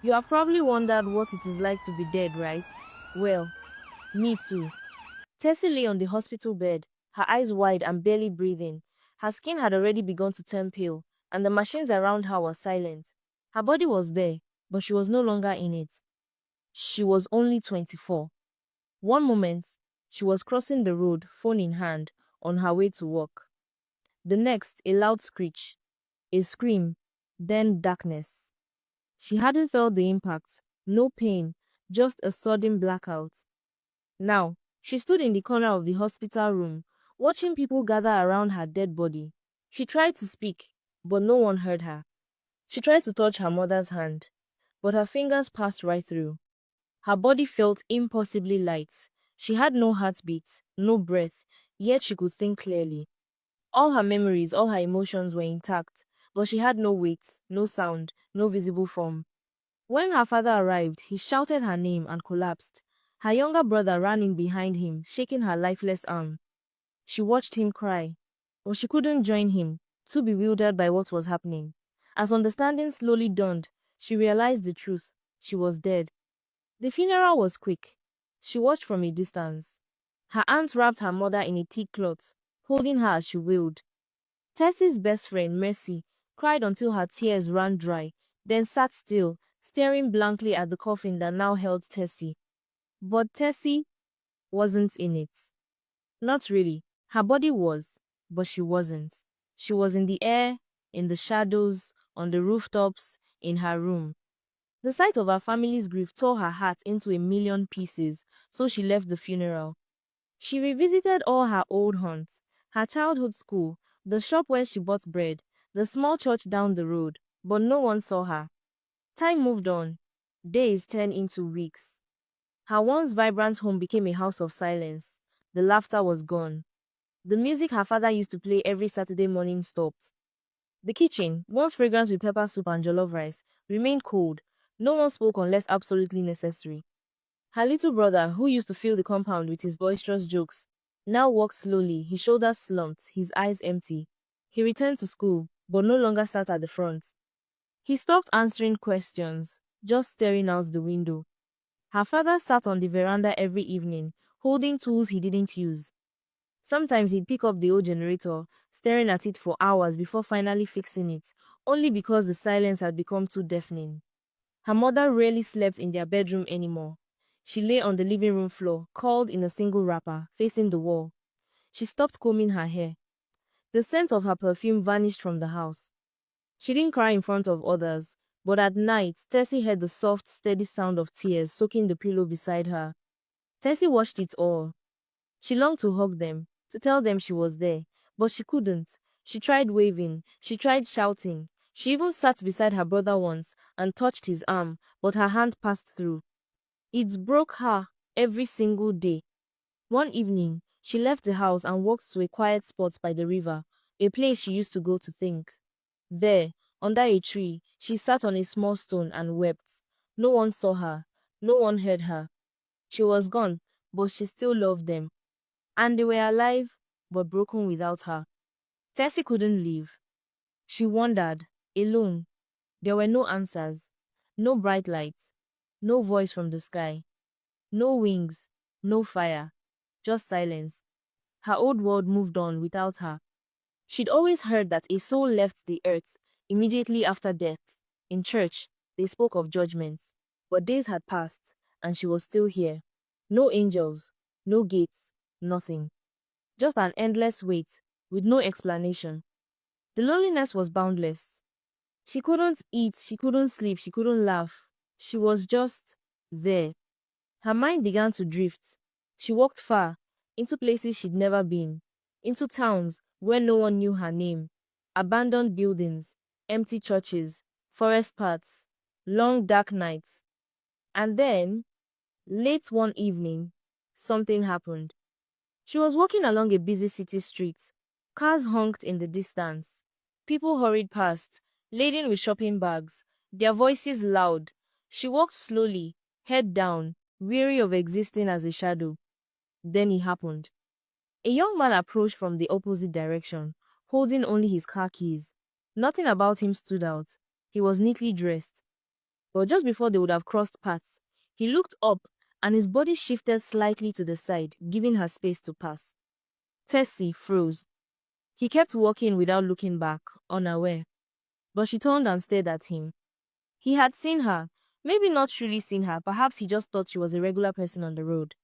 You have probably wondered what it is like to be dead, right? Well, me too. Tessie lay on the hospital bed, her eyes wide and barely breathing. Her skin had already begun to turn pale, and the machines around her were silent. Her body was there, but she was no longer in it. She was only 24. One moment, she was crossing the road, phone in hand, on her way to work. The next, a loud screech, a scream, then darkness. She hadn't felt the impact, no pain, just a sudden blackout. Now, she stood in the corner of the hospital room, watching people gather around her dead body. She tried to speak, but no one heard her. She tried to touch her mother's hand, but her fingers passed right through. Her body felt impossibly light. She had no heartbeat, no breath, yet she could think clearly. All her memories, all her emotions were intact, but she had no weight, no sound, no visible form. When her father arrived, he shouted her name and collapsed. Her younger brother ran in behind him, shaking her lifeless arm. She watched him cry, but she couldn't join him, too bewildered by what was happening. As understanding slowly dawned, she realized the truth. She was dead. The funeral was quick. She watched from a distance. Her aunt wrapped her mother in a thick cloth, holding her as she wailed. Tessie's best friend, Mercy, cried until her tears ran dry, then sat still, staring blankly at the coffin that now held Tessie. But Tessie wasn't in it. Not really. Her body was, but she wasn't. She was in the air, in the shadows, on the rooftops, in her room. The sight of her family's grief tore her heart into a million pieces, so she left the funeral. She revisited all her old haunts, her childhood school, the shop where she bought bread, the small church down the road, but no one saw her. Time moved on. Days turned into weeks. Her once vibrant home became a house of silence. The laughter was gone. The music her father used to play every Saturday morning stopped. The kitchen, once fragrant with pepper soup and jollof rice, remained cold. No one spoke unless absolutely necessary. Her little brother, who used to fill the compound with his boisterous jokes, now walked slowly, his shoulders slumped, his eyes empty. He returned to school, but no longer sat at the front. He stopped answering questions, just staring out the window. Her father sat on the veranda every evening, holding tools he didn't use. Sometimes he'd pick up the old generator, staring at it for hours before finally fixing it, only because the silence had become too deafening. Her mother rarely slept in their bedroom anymore. She lay on the living room floor, curled in a single wrapper, facing the wall. She stopped combing her hair. The scent of her perfume vanished from the house. She didn't cry in front of others, but at night, Tessie heard the soft, steady sound of tears soaking the pillow beside her. Tessie watched it all. She longed to hug them, to tell them she was there, but she couldn't. She tried waving, she tried shouting. She even sat beside her brother once and touched his arm, but her hand passed through. It broke her every single day. One evening, she left the house and walked to a quiet spot by the river, a place she used to go to think. There, under a tree, she sat on a small stone and wept. No one saw her. No one heard her. She was gone, but she still loved them. And they were alive, but broken without her. Tessie couldn't leave. She wandered, alone. There were no answers, no bright lights, no voice from the sky, no wings, no fire, just silence. Her old world moved on without her. She'd always heard that a soul left the earth immediately after death. In church, they spoke of judgments. But days had passed, and she was still here. No angels, no gates, nothing. Just an endless wait, with no explanation. The loneliness was boundless. She couldn't eat, she couldn't sleep, she couldn't laugh. She was just there. Her mind began to drift. She walked far, into places she'd never been, into towns where no one knew her name, abandoned buildings, empty churches, forest paths, long dark nights. And then, late one evening, something happened. She was walking along a busy city street. Cars honked in the distance. People hurried past, laden with shopping bags, their voices loud. She walked slowly, head down, weary of existing as a shadow. Then it happened. A young man approached from the opposite direction, holding only his car keys. Nothing about him stood out. He was neatly dressed. But just before they would have crossed paths, he looked up and his body shifted slightly to the side, giving her space to pass. Tessie froze. He kept walking without looking back, unaware. But she turned and stared at him. He had seen her, maybe not truly seen her, perhaps he just thought she was a regular person on the road.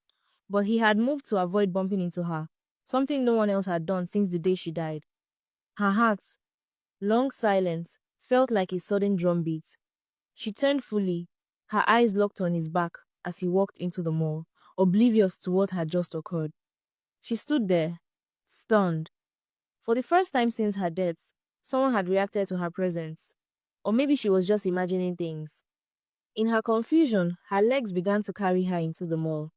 But he had moved to avoid bumping into her, something no one else had done since the day she died. Her heart, long silence, felt like a sudden drumbeat. She turned fully, her eyes locked on his back as he walked into the mall, oblivious to what had just occurred. She stood there, stunned. For the first time since her death, someone had reacted to her presence. Or maybe she was just imagining things. In her confusion, her legs began to carry her into the mall.